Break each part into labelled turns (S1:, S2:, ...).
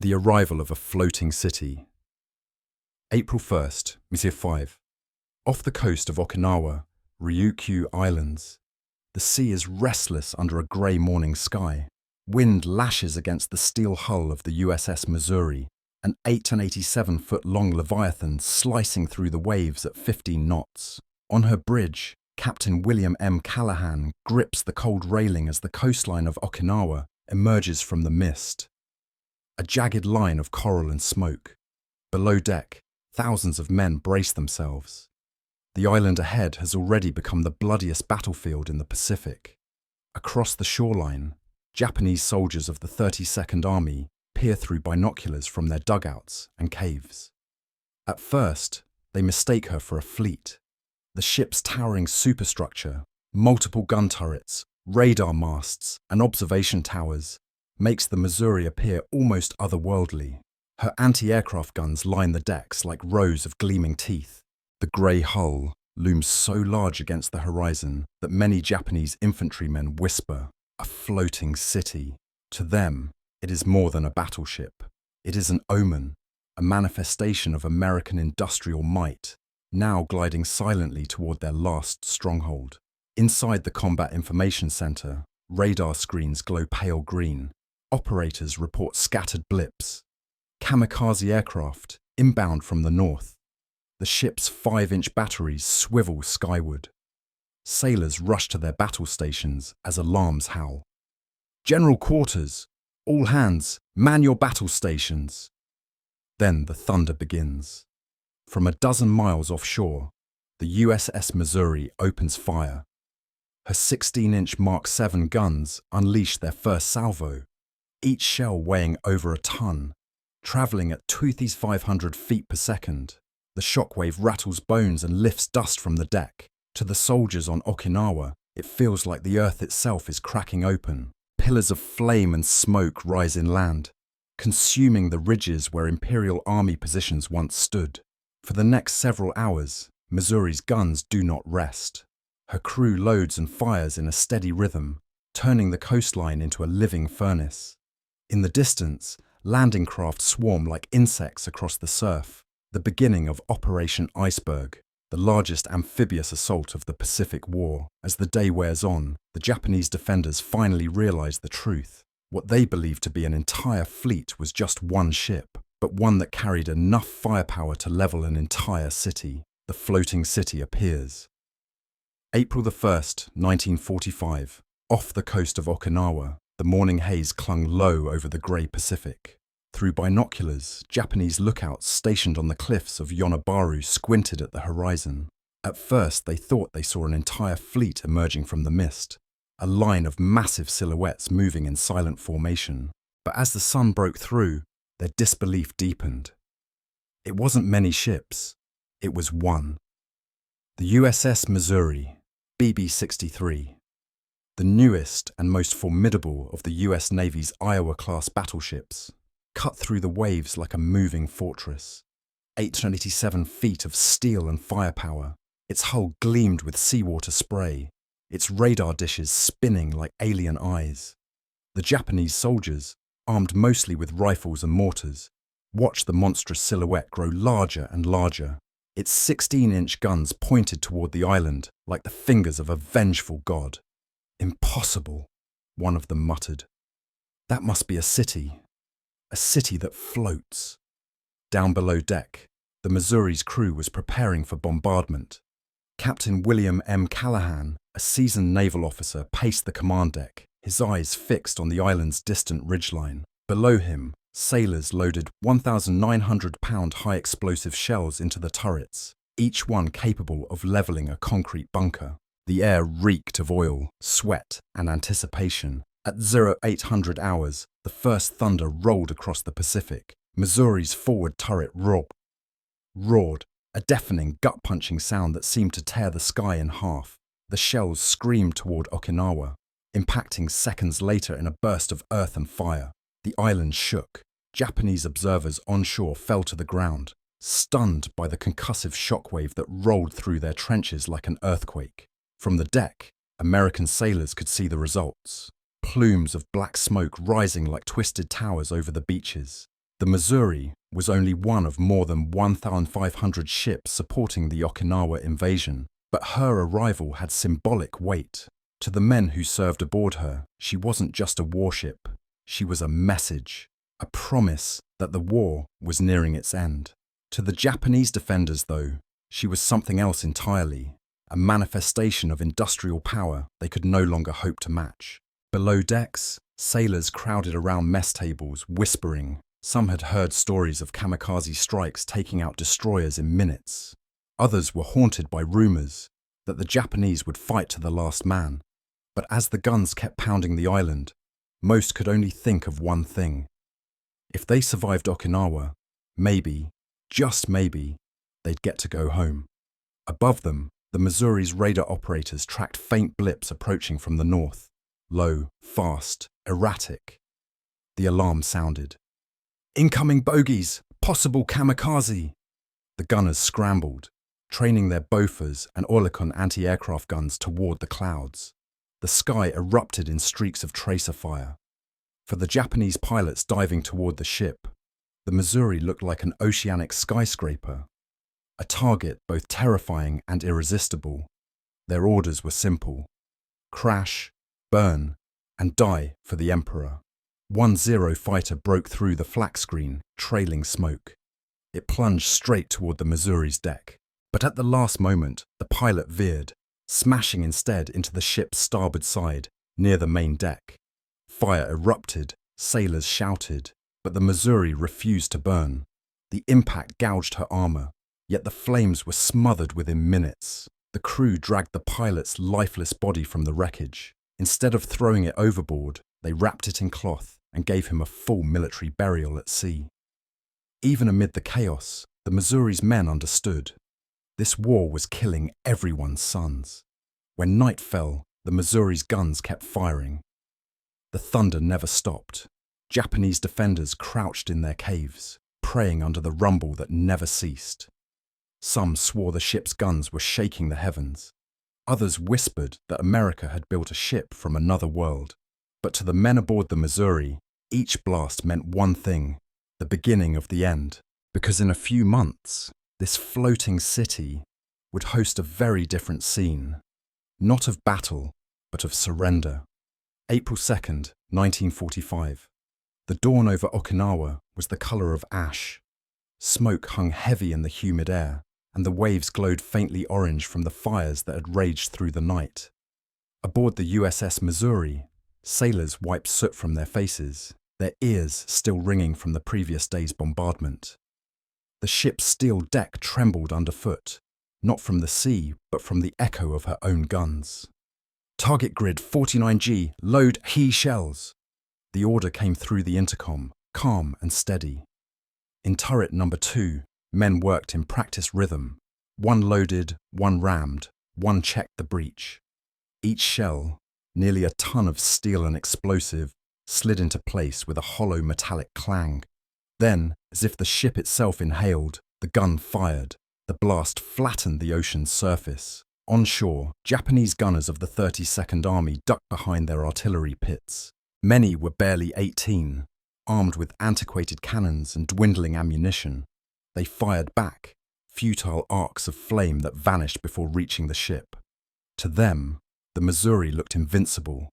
S1: The arrival of a floating city. April 1st, Monsieur 5. Off the coast of Okinawa, Ryukyu Islands. The sea is restless under a grey morning sky. Wind lashes against the steel hull of the USS Missouri, an 887-foot-long leviathan slicing through the waves at 15 knots. On her bridge, Captain William M. Callahan grips the cold railing as the coastline of Okinawa emerges from the mist. A jagged line of coral and smoke. Below deck, thousands of men brace themselves. The island ahead has already become the bloodiest battlefield in the Pacific. Across the shoreline, Japanese soldiers of the 32nd Army peer through binoculars from their dugouts and caves. At first, they mistake her for a fleet. The ship's towering superstructure, multiple gun turrets, radar masts, and observation towers makes the Missouri appear almost otherworldly. Her anti-aircraft guns line the decks like rows of gleaming teeth. The grey hull looms so large against the horizon that many Japanese infantrymen whisper, "A floating city." To them, it is more than a battleship. It is an omen, a manifestation of American industrial might, now gliding silently toward their last stronghold. Inside the Combat Information Center, radar screens glow pale green. Operators report scattered blips. Kamikaze aircraft, inbound from the north. The ship's 5-inch batteries swivel skyward. Sailors rush to their battle stations as alarms howl. "General quarters! All hands, man your battle stations!" Then the thunder begins. From a dozen miles offshore, the USS Missouri opens fire. Her 16-inch Mark 7 guns unleash their first salvo, each shell weighing over a ton, traveling at 2,500 feet per second. The shockwave rattles bones and lifts dust from the deck. To the soldiers on Okinawa, it feels like the earth itself is cracking open. Pillars of flame and smoke rise inland, consuming the ridges where Imperial Army positions once stood. For the next several hours, Missouri's guns do not rest. Her crew loads and fires in a steady rhythm, turning the coastline into a living furnace. In the distance, landing craft swarm like insects across the surf, the beginning of Operation Iceberg, the largest amphibious assault of the Pacific War. As the day wears on, the Japanese defenders finally realize the truth. What they believed to be an entire fleet was just one ship, but one that carried enough firepower to level an entire city. The floating city appears. April the 1st, 1945. Off the coast of Okinawa, the morning haze clung low over the grey Pacific. Through binoculars, Japanese lookouts stationed on the cliffs of Yonabaru squinted at the horizon. At first, they thought they saw an entire fleet emerging from the mist, a line of massive silhouettes moving in silent formation. But as the sun broke through, their disbelief deepened. It wasn't many ships, it was one. The USS Missouri, BB-63. The newest and most formidable of the US Navy's Iowa-class battleships, cut through the waves like a moving fortress. 887 feet of steel and firepower. Its hull gleamed with seawater spray, its radar dishes spinning like alien eyes. The Japanese soldiers, armed mostly with rifles and mortars, watched the monstrous silhouette grow larger and larger. Its 16-inch guns pointed toward the island like the fingers of a vengeful god. "Impossible," one of them muttered. "That must be a city that floats." Down below deck, the Missouri's crew was preparing for bombardment. Captain William M. Callahan, a seasoned naval officer, paced the command deck, his eyes fixed on the island's distant ridgeline. Below him, sailors loaded 1,900-pound high-explosive shells into the turrets, each one capable of leveling a concrete bunker. The air reeked of oil, sweat, and anticipation. At 0800 hours, the first thunder rolled across the Pacific. Missouri's forward turret roared, a deafening, gut-punching sound that seemed to tear the sky in half. The shells screamed toward Okinawa, impacting seconds later in a burst of earth and fire. The island shook. Japanese observers onshore fell to the ground, stunned by the concussive shockwave that rolled through their trenches like an earthquake. From the deck, American sailors could see the results. Plumes of black smoke rising like twisted towers over the beaches. The Missouri was only one of more than 1,500 ships supporting the Okinawa invasion, but her arrival had symbolic weight. To the men who served aboard her, she wasn't just a warship. She was a message, a promise that the war was nearing its end. To the Japanese defenders, though, she was something else entirely, a manifestation of industrial power they could no longer hope to match. Below decks, sailors crowded around mess tables, whispering. Some had heard stories of kamikaze strikes taking out destroyers in minutes. Others were haunted by rumors that the Japanese would fight to the last man. But as the guns kept pounding the island, most could only think of one thing. If they survived Okinawa, maybe, just maybe, they'd get to go home. Above them, the Missouri's radar operators tracked faint blips approaching from the north. Low, fast, erratic. The alarm sounded. Incoming bogies! Possible kamikaze! The gunners scrambled, training their Bofors and Oerlikon anti-aircraft guns toward the clouds. The sky erupted in streaks of tracer fire. For the Japanese pilots diving toward the ship, the Missouri looked like an oceanic skyscraper, a target both terrifying and irresistible. Their orders were simple: crash, burn, and die for the Emperor. 1-0 fighter broke through the flak screen, trailing smoke. It plunged straight toward the Missouri's deck. But at the last moment, the pilot veered, smashing instead into the ship's starboard side, near the main deck. Fire erupted, sailors shouted, but the Missouri refused to burn. The impact gouged her armor, yet the flames were smothered within minutes. The crew dragged the pilot's lifeless body from the wreckage. Instead of throwing it overboard, they wrapped it in cloth and gave him a full military burial at sea. Even amid the chaos, the Missouri's men understood. This war was killing everyone's sons. When night fell, the Missouri's guns kept firing. The thunder never stopped. Japanese defenders crouched in their caves, praying under the rumble that never ceased. Some swore the ship's guns were shaking the heavens. Others whispered that America had built a ship from another world. But to the men aboard the Missouri, each blast meant one thing: the beginning of the end. Because in a few months, this floating city would host a very different scene. Not of battle, but of surrender. April 2nd, 1945. The dawn over Okinawa was the colour of ash. Smoke hung heavy in the humid air, and the waves glowed faintly orange from the fires that had raged through the night. Aboard the USS Missouri, sailors wiped soot from their faces, their ears still ringing from the previous day's bombardment. The ship's steel deck trembled underfoot, not from the sea, but from the echo of her own guns. Target grid 49G, load He shells. The order came through the intercom, calm and steady. In turret number 2, men worked in practice rhythm. One loaded, one rammed, one checked the breach. Each shell, nearly a ton of steel and explosive, slid into place with a hollow metallic clang. Then, as if the ship itself inhaled, the gun fired. The blast flattened the ocean's surface. Onshore, Japanese gunners of the 32nd Army ducked behind their artillery pits. Many were barely 18, armed with antiquated cannons and dwindling ammunition. They fired back, futile arcs of flame that vanished before reaching the ship. To them, the Missouri looked invincible,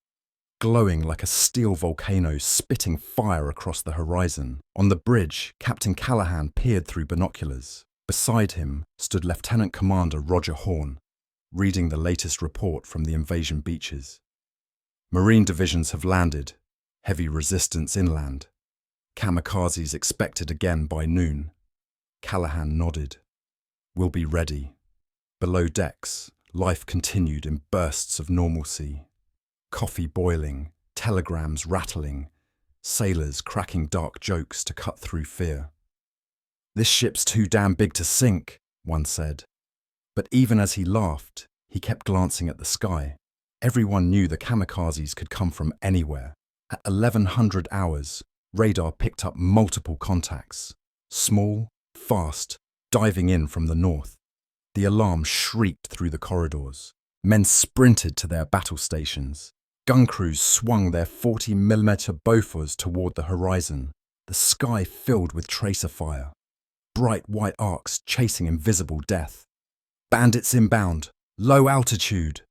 S1: glowing like a steel volcano spitting fire across the horizon. On the bridge, Captain Callahan peered through binoculars. Beside him stood Lieutenant Commander Roger Horn, reading the latest report from the invasion beaches. Marine divisions have landed, heavy resistance inland. Kamikazes expected again by noon. Callahan nodded. We'll be ready. Below decks, life continued in bursts of normalcy. Coffee boiling, telegrams rattling, sailors cracking dark jokes to cut through fear. "This ship's too damn big to sink," one said. But even as he laughed, he kept glancing at the sky. Everyone knew the kamikazes could come from anywhere. At 1100 hours, radar picked up multiple contacts. Small, fast, diving in from the north. The alarm shrieked through the corridors. Men sprinted to their battle stations. Gun crews swung their 40mm Bofors toward the horizon. the sky filled with tracer fire, bright white arcs chasing invisible death. Bandits inbound, low altitude.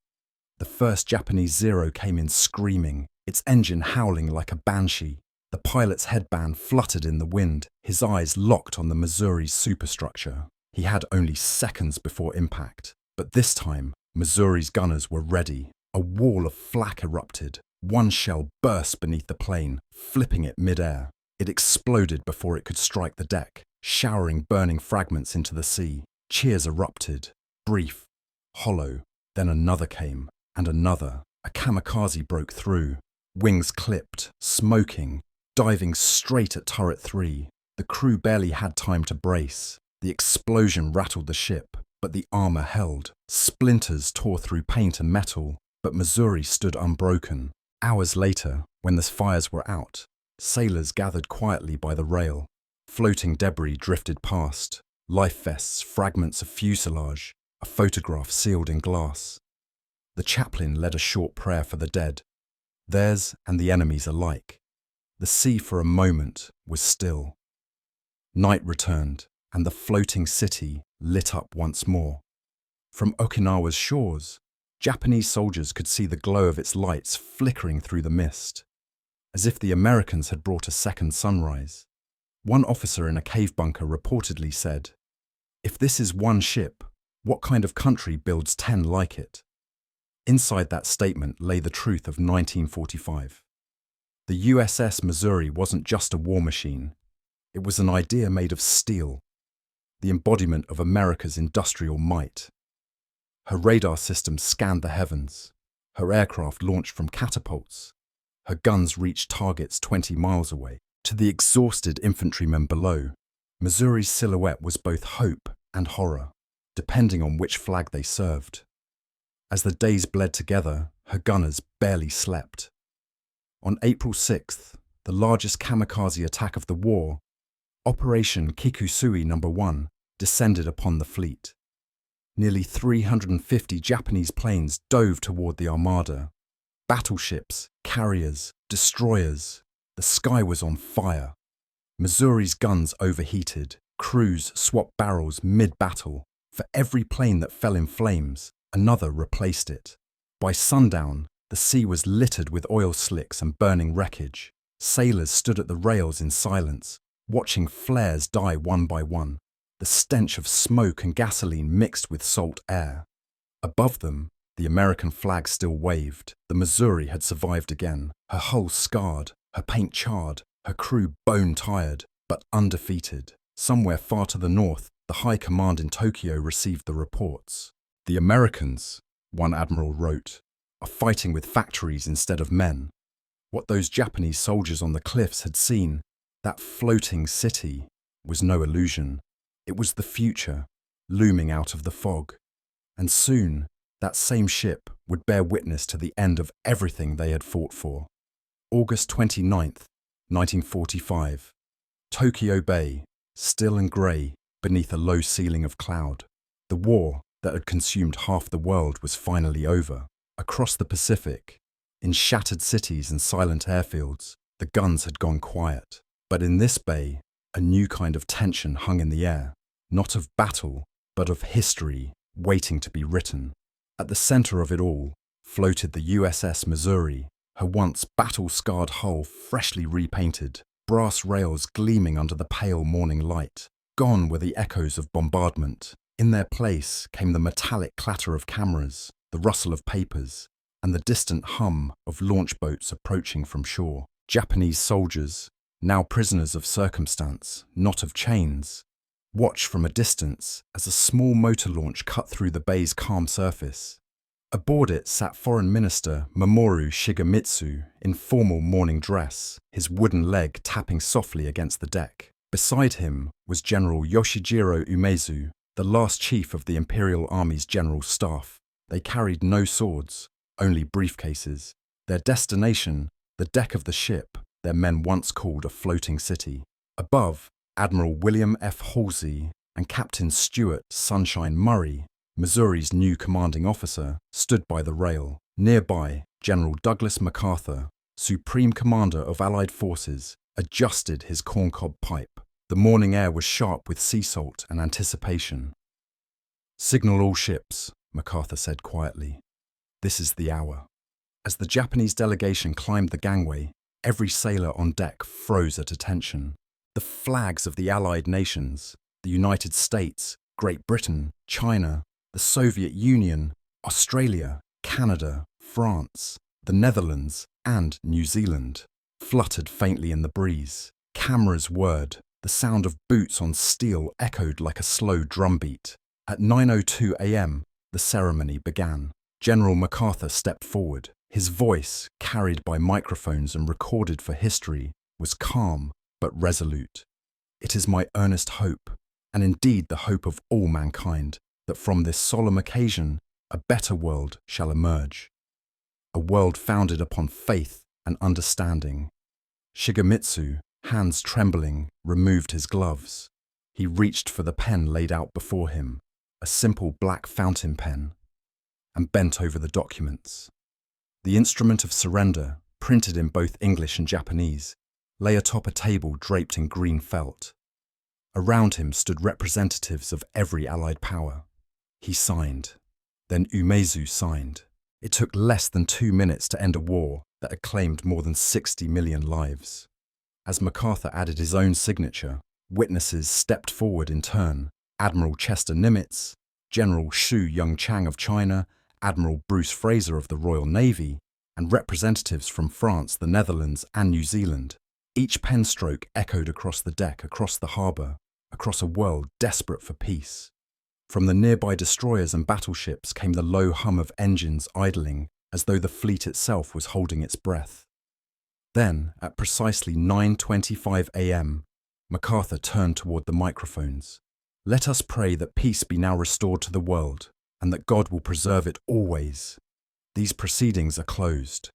S1: The first Japanese Zero came in screaming, its engine howling like a banshee. The pilot's headband fluttered in the wind, his eyes locked on the Missouri's superstructure. He had only seconds before impact, but this time, Missouri's gunners were ready. A wall of flak erupted. One shell burst beneath the plane, flipping it mid-air. It exploded before it could strike the deck, showering burning fragments into the sea. Cheers erupted, brief, hollow. Then another came, and another. A kamikaze broke through, wings clipped, smoking, diving straight at turret 3. The crew barely had time to brace. The explosion rattled the ship, but the armor held. Splinters tore through paint and metal, but Missouri stood unbroken. Hours later, when the fires were out, sailors gathered quietly by the rail. Floating debris drifted past, life vests, fragments of fuselage, a photograph sealed in glass. The chaplain led a short prayer for the dead, theirs and the enemy's alike. The sea for a moment was still. Night returned, and the floating city lit up once more. From Okinawa's shores, Japanese soldiers could see the glow of its lights flickering through the mist, as if the Americans had brought a second sunrise. One officer in a cave bunker reportedly said, "If this is one ship, what kind of country builds 10 like it?" Inside that statement lay the truth of 1945. The USS Missouri wasn't just a war machine. It was an idea made of steel, the embodiment of America's industrial might. Her radar system scanned the heavens. Her aircraft launched from catapults. Her guns reached targets 20 miles away. To the exhausted infantrymen below, Missouri's silhouette was both hope and horror, depending on which flag they served. As the days bled together, her gunners barely slept. On April 6th, the largest kamikaze attack of the war, Operation Kikusui No. 1 descended upon the fleet. Nearly 350 Japanese planes dove toward the armada. Battleships, carriers, destroyers. The sky was on fire. Missouri's guns overheated. Crews swapped barrels mid-battle. For every plane that fell in flames, another replaced it. By sundown, the sea was littered with oil slicks and burning wreckage. Sailors stood at the rails in silence, watching flares die one by one. The stench of smoke and gasoline mixed with salt air. Above them, the American flag still waved. The Missouri had survived again, her hull scarred, her paint charred, her crew bone-tired, but undefeated. Somewhere far to the north, the high command in Tokyo received the reports. "The Americans," one admiral wrote, "are fighting with factories instead of men." What those Japanese soldiers on the cliffs had seen, that floating city, was no illusion. It was the future, looming out of the fog. And soon, that same ship would bear witness to the end of everything they had fought for. August 29th, 1945. Tokyo Bay, still and grey, beneath a low ceiling of cloud. The war that had consumed half the world was finally over. Across the Pacific, in shattered cities and silent airfields, the guns had gone quiet. But in this bay, a new kind of tension hung in the air, not of battle, but of history waiting to be written. At the center of it all floated the USS Missouri, her once battle-scarred hull freshly repainted, brass rails gleaming under the pale morning light. Gone were the echoes of bombardment. In their place came the metallic clatter of cameras, the rustle of papers, and the distant hum of launch boats approaching from shore. Japanese soldiers, now prisoners of circumstance, not of chains, watched from a distance as a small motor launch cut through the bay's calm surface. Aboard it sat Foreign Minister Mamoru Shigemitsu in formal morning dress, his wooden leg tapping softly against the deck. Beside him was General Yoshijiro Umezu, the last chief of the Imperial Army's general staff. They carried no swords, only briefcases. Their destination, the deck of the ship their men once called a floating city. Above, Admiral William F. Halsey and Captain Stuart Sunshine Murray, Missouri's new commanding officer, stood by the rail. Nearby, General Douglas MacArthur, Supreme Commander of Allied Forces, adjusted his corncob pipe. The morning air was sharp with sea salt and anticipation. "Signal all ships," MacArthur said quietly. "This is the hour." As the Japanese delegation climbed the gangway, every sailor on deck froze at attention. The flags of the Allied nations, the United States, Great Britain, China, the Soviet Union, Australia, Canada, France, the Netherlands, and New Zealand, fluttered faintly in the breeze. Cameras whirred. The sound of boots on steel echoed like a slow drumbeat. At 9:02 a.m., the ceremony began. General MacArthur stepped forward. His voice, carried by microphones and recorded for history, was calm but resolute. "It is my earnest hope, and indeed the hope of all mankind, that from this solemn occasion a better world shall emerge. A world founded upon faith and understanding." Shigemitsu, hands trembling, removed his gloves. He reached for the pen laid out before him, a simple black fountain pen, and bent over the documents. The instrument of surrender, printed in both English and Japanese, lay atop a table draped in green felt. Around him stood representatives of every Allied power. He signed. Then Umezu signed. It took less than 2 minutes to end a war that had claimed more than 60 million lives. As MacArthur added his own signature, witnesses stepped forward in turn. Admiral Chester Nimitz, General Xu Yongchang of China, Admiral Bruce Fraser of the Royal Navy, and representatives from France, the Netherlands, and New Zealand. Each pen stroke echoed across the deck, across the harbour, across a world desperate for peace. From the nearby destroyers and battleships came the low hum of engines idling, as though the fleet itself was holding its breath. Then, at precisely 9:25 a.m., MacArthur turned toward the microphones. "Let us pray that peace be now restored to the world, and that God will preserve it always. These proceedings are closed."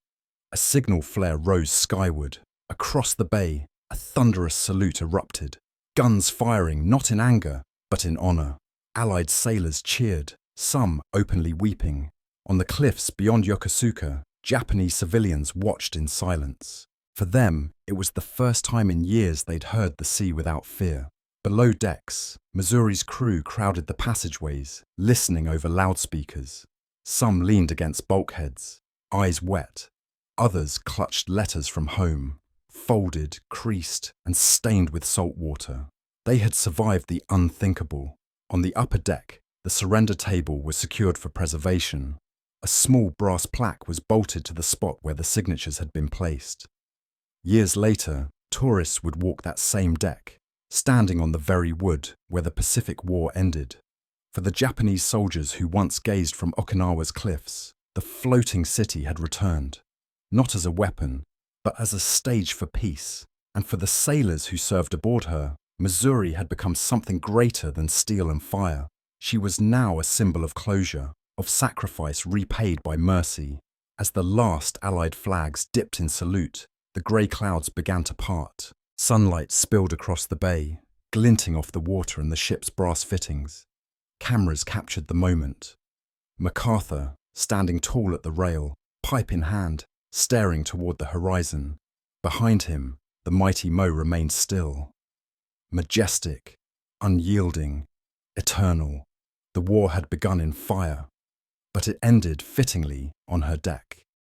S1: A signal flare rose skyward. Across the bay, a thunderous salute erupted. Guns firing not in anger, but in honour. Allied sailors cheered, some openly weeping. On the cliffs beyond Yokosuka, Japanese civilians watched in silence. For them, it was the first time in years they'd heard the sea without fear. Below decks, Missouri's crew crowded the passageways, listening over loudspeakers. Some leaned against bulkheads, eyes wet. Others clutched letters from home, folded, creased, and stained with salt water. They had survived the unthinkable. On the upper deck, the surrender table was secured for preservation. A small brass plaque was bolted to the spot where the signatures had been placed. Years later, tourists would walk that same deck, standing on the very wood where the Pacific War ended. For the Japanese soldiers who once gazed from Okinawa's cliffs, the floating city had returned, not as a weapon, but as a stage for peace. And for the sailors who served aboard her, Missouri had become something greater than steel and fire. She was now a symbol of closure, of sacrifice repaid by mercy. As the last Allied flags dipped in salute, the grey clouds began to part. Sunlight spilled across the bay, glinting off the water and the ship's brass fittings. Cameras captured the moment. MacArthur, standing tall at the rail, pipe in hand, staring toward the horizon. Behind him, the mighty Mo remained still. Majestic, unyielding, eternal. The war had begun in fire, but it ended fittingly on her deck.